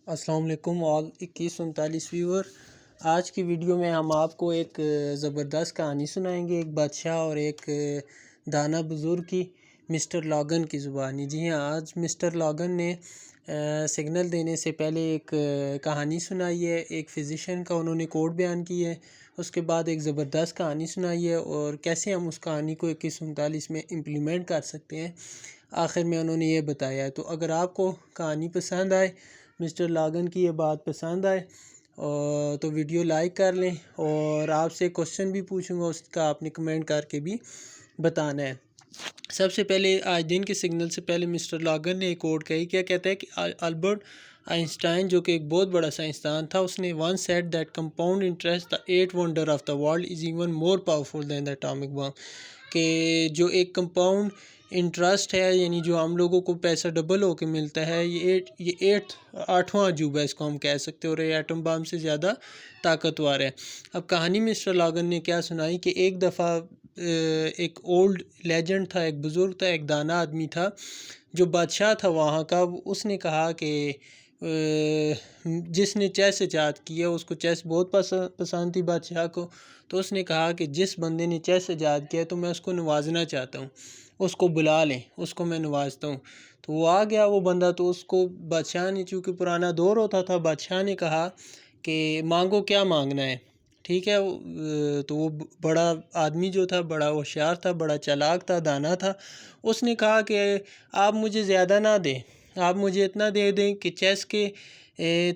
السلام علیکم آل 2139 ویور۔ آج کی ویڈیو میں ہم آپ کو ایک زبردست کہانی سنائیں گے، ایک بادشاہ اور ایک دانا بزرگ کی، مسٹر لاگن کی زبانی۔ جی ہاں، آج مسٹر لاگن نے سگنل دینے سے پہلے ایک کہانی سنائی ہے، ایک فزیشین کا انہوں نے کوٹ بیان کی ہے، اس کے بعد ایک زبردست کہانی سنائی ہے اور کیسے ہم اس کہانی کو 2139 میں امپلیمنٹ کر سکتے ہیں، آخر میں انہوں نے یہ بتایا ہے۔ تو اگر آپ کو کہانی پسند آئے، مسٹر لاگن کی یہ بات پسند آئے تو ویڈیو لائک کر لیں، اور آپ سے کوشچن بھی پوچھوں گا، اس کا آپ نے کمنٹ کر کے بھی بتانا ہے۔ سب سے پہلے آج دن کے سگنل سے پہلے مسٹر لاگن نے ایک کوٹ کہی، کیا کہتا ہے کہ البرٹ آئنسٹائن جو کہ ایک بہت بڑا سائنسدان تھا، اس نے once said that compound interest, the eighth wonder of the world, is even more powerful than the atomic bomb، کہ جو ایک کمپاؤنڈ انٹرسٹ ہے، یعنی جو ہم لوگوں کو پیسہ ڈبل ہو کے ملتا ہے، یہ آٹھواں عجوبہ اس کو ہم کہہ سکتے ہیں، اور یہ ایٹم بام سے زیادہ طاقتور ہے۔ اب کہانی مسٹر لاگن نے کیا سنائی کہ ایک دفعہ ایک اولڈ لیجنڈ تھا، ایک بزرگ تھا، ایک دانا آدمی تھا جو بادشاہ تھا وہاں کا۔ اس نے کہا کہ جس نے چیس ایجاد کی ہے، اس کو چیس بہت پسند تھی بادشاہ کو، تو اس نے کہا کہ جس بندے نے چیس ایجاد کیا ہے تو میں اس کو نوازنا چاہتا ہوں، اس کو بلا لیں، اس کو میں نوازتا ہوں۔ تو وہ آ گیا وہ بندہ، تو اس کو بادشاہ نے، چونکہ پرانا دور ہوتا تھا، بادشاہ نے کہا کہ مانگو، کیا مانگنا ہے، ٹھیک ہے۔ تو وہ بڑا آدمی جو تھا، بڑا ہوشیار تھا، بڑا چالاک تھا، دانا تھا، اس نے کہا کہ آپ مجھے زیادہ نہ دیں، آپ مجھے اتنا دے دیں کہ چیس کے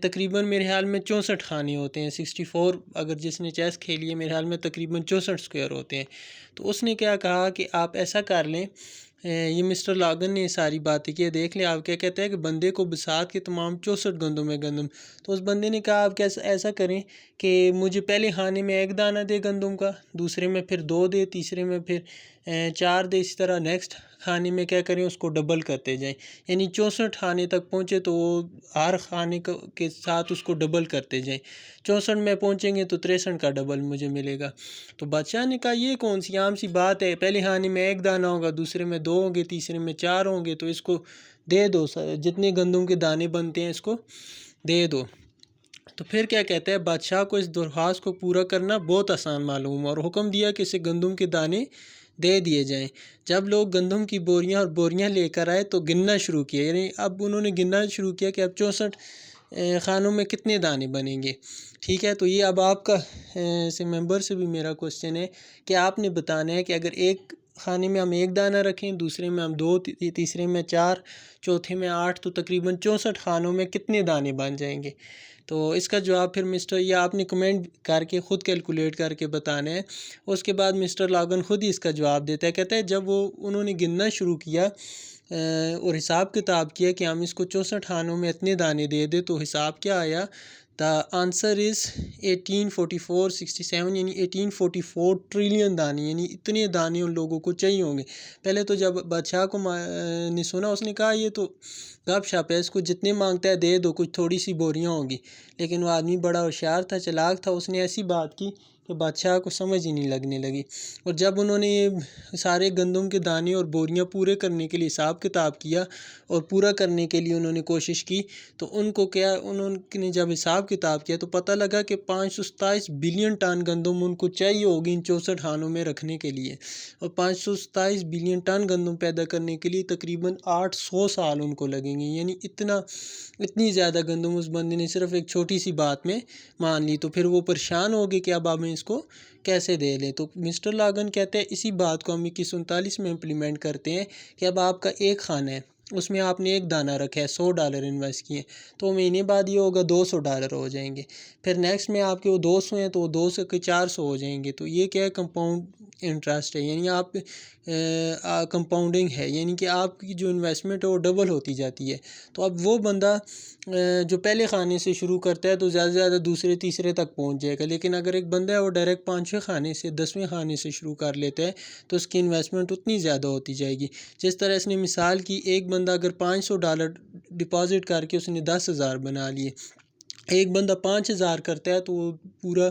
تقریباً میرے خیال میں 64 خانے ہوتے ہیں، 64، اگر جس نے چیس کھیلی ہے میرے خیال میں تقریباً 64 سکوئر ہوتے ہیں۔ تو اس نے کیا کہا کہ آپ ایسا کر لیں، یہ مسٹر لاگن نے ساری باتیں کی، دیکھ لیں آپ کیا کہتے ہیں کہ بندے کو بساط کے تمام 64 گندم ہے گندم۔ تو اس بندے نے کہا آپ کیسا ایسا کریں کہ مجھے پہلے خانے میں 1 دانہ دے گندم کا، دوسرے میں پھر 2 دے، تیسرے میں پھر 4 دے، اسی طرح نیکسٹ کھانے میں کیا کریں، اس کو ڈبل کرتے جائیں، یعنی 64 کھانے تک پہنچے تو وہ ہر کھانے کے ساتھ اس کو ڈبل کرتے جائیں، 64 میں پہنچیں گے تو 63 کا ڈبل مجھے ملے گا۔ تو بادشاہ نے کہا یہ کون سی عام سی بات ہے، پہلے کھانے میں 1 دانہ ہوگا، دوسرے میں 2 ہوں گے، تیسرے میں 4 ہوں گے، تو اس کو دے دو، جتنے گندم کے دانے بنتے ہیں اس کو دے دو۔ تو پھر کیا کہتا ہے، بادشاہ کو اس درخواست کو پورا کرنا بہت آسان معلوم، اور حکم دیا کہ اسے گندم کے دانے دے دیے جائیں۔ جب لوگ گندم کی بوریاں اور بوریاں لے کر آئے تو گننا شروع کیا، یعنی اب انہوں نے گننا شروع کیا کہ اب 64 خانوں میں کتنے دانے بنیں گے، ٹھیک ہے۔ تو یہ اب آپ کا ممبر سے بھی میرا کوشچن ہے کہ آپ نے بتانا ہے کہ اگر ایک خانے میں ہم 1 دانہ رکھیں، دوسرے میں ہم 2، تیسرے میں 4، چوتھے میں 8، تو تقریباً 64 خانوں میں کتنے دانے بن جائیں گے۔ تو اس کا جواب پھر یہ آپ نے کمنٹ کر کے خود کیلکولیٹ کر کے بتانا ہے۔ اس کے بعد مسٹر لاگن خود ہی اس کا جواب دیتا ہے، کہتا ہے جب انہوں نے گننا شروع کیا اور حساب کتاب کیا کہ ہم اس کو 64 خانوں میں اتنے دانے دے دیں، تو حساب کیا آیا، دا آنسر از 184467، یعنی 1844 ٹریلین دانے، یعنی اتنے دانے ان لوگوں کو چاہیے ہوں گے۔ پہلے تو جب بادشاہ کو نے سنا، اس نے کہا یہ تو گپ شپ ہے، اس کو جتنے مانگتا ہے دے دو، کچھ تھوڑی سی بوریاں ہوں گی۔ لیکن وہ آدمی بڑا ہوشیار تھا، چلاک تھا، اس نے ایسی بات کی کہ بادشاہ کو سمجھ ہی نہیں لگنے لگی۔ اور جب انہوں نے یہ سارے گندم کے دانے اور بوریاں پورے کرنے کے لیے حساب کتاب کیا اور پورا کرنے کے لیے انہوں نے کوشش کی، تو انہوں نے جب حساب کتاب کیا تو پتہ لگا کہ 527 بلین ٹن گندم ان کو چاہیے ہوگی ان 64 خانوں میں رکھنے کے لیے، اور 527 بلین ٹن گندم پیدا کرنے کے لیے تقریباً 800 سال ان کو لگیں گے، یعنی اتنی زیادہ گندم اس بندے نے صرف ایک چھوٹی سی بات میں مان لی۔ تو پھر وہ پریشان ہو گئے کہ اب ہمیں اس کو کیسے دے لیں۔ تو مسٹر لاگن کہتے ہیں اسی بات کو ہم 2139 میں امپلیمنٹ کرتے ہیں کہ اب آپ کا ایک خانہ ہے، اس میں آپ نے 1 دانہ رکھا ہے، $100 انویسٹ کیے، تو مہینے بعد یہ ہوگا $200 ہو جائیں گے، پھر نیکسٹ میں آپ کے وہ 200 ہیں تو وہ 200 کے 400 ہو جائیں گے۔ تو یہ کیا ہے، کمپاؤنڈ انٹرسٹ ہے، یعنی آپ کمپاؤنڈنگ ہے، یعنی کہ آپ کی جو انویسٹمنٹ ہے وہ ڈبل ہوتی جاتی ہے۔ تو اب وہ بندہ جو پہلے خانے سے شروع کرتا ہے تو زیادہ سے زیادہ دوسرے تیسرے تک پہنچ جائے گا، لیکن اگر ایک بندہ ہے وہ ڈائریکٹ 5ویں خانے سے 10ویں خانے سے شروع کر لیتا ہے تو اس کی انویسٹمنٹ اتنی زیادہ ہوتی جائے گی۔ جس طرح اس نے مثال کی، ایک بندہ اگر $500 ڈپازٹ کر کے اس نے 10,000 بنا لیے، ایک بندہ 5,000 کرتا ہے تو وہ پورا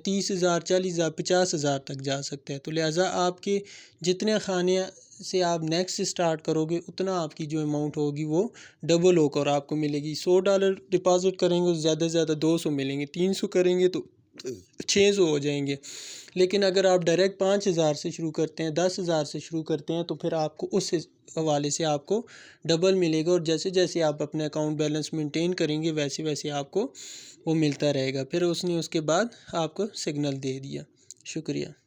30,000، 40,000، 50,000 تک جا سکتا ہے۔ تو لہٰذا آپ کے جتنے خانے سے آپ نیکسٹ اسٹارٹ کرو گے اتنا آپ کی جو اماؤنٹ ہوگی وہ ڈبل ہو کر آپ کو ملے گی۔ $100 ڈپازٹ کریں گے زیادہ سے زیادہ 200 ملیں گے، 300 کریں گے تو 600 ہو جائیں گے۔ لیکن اگر آپ ڈائریکٹ 5,000 سے شروع کرتے ہیں، 10,000 سے شروع کرتے ہیں تو پھر آپ کو اس حوالے سے آپ کو ڈبل ملے گا، اور جیسے جیسے آپ اپنے اکاؤنٹ بیلنس مینٹین کریں گے ویسے ویسے آپ کو وہ ملتا رہے گا۔ پھر اس نے اس کے بعد آپ کو سگنل دے دیا۔ شکریہ۔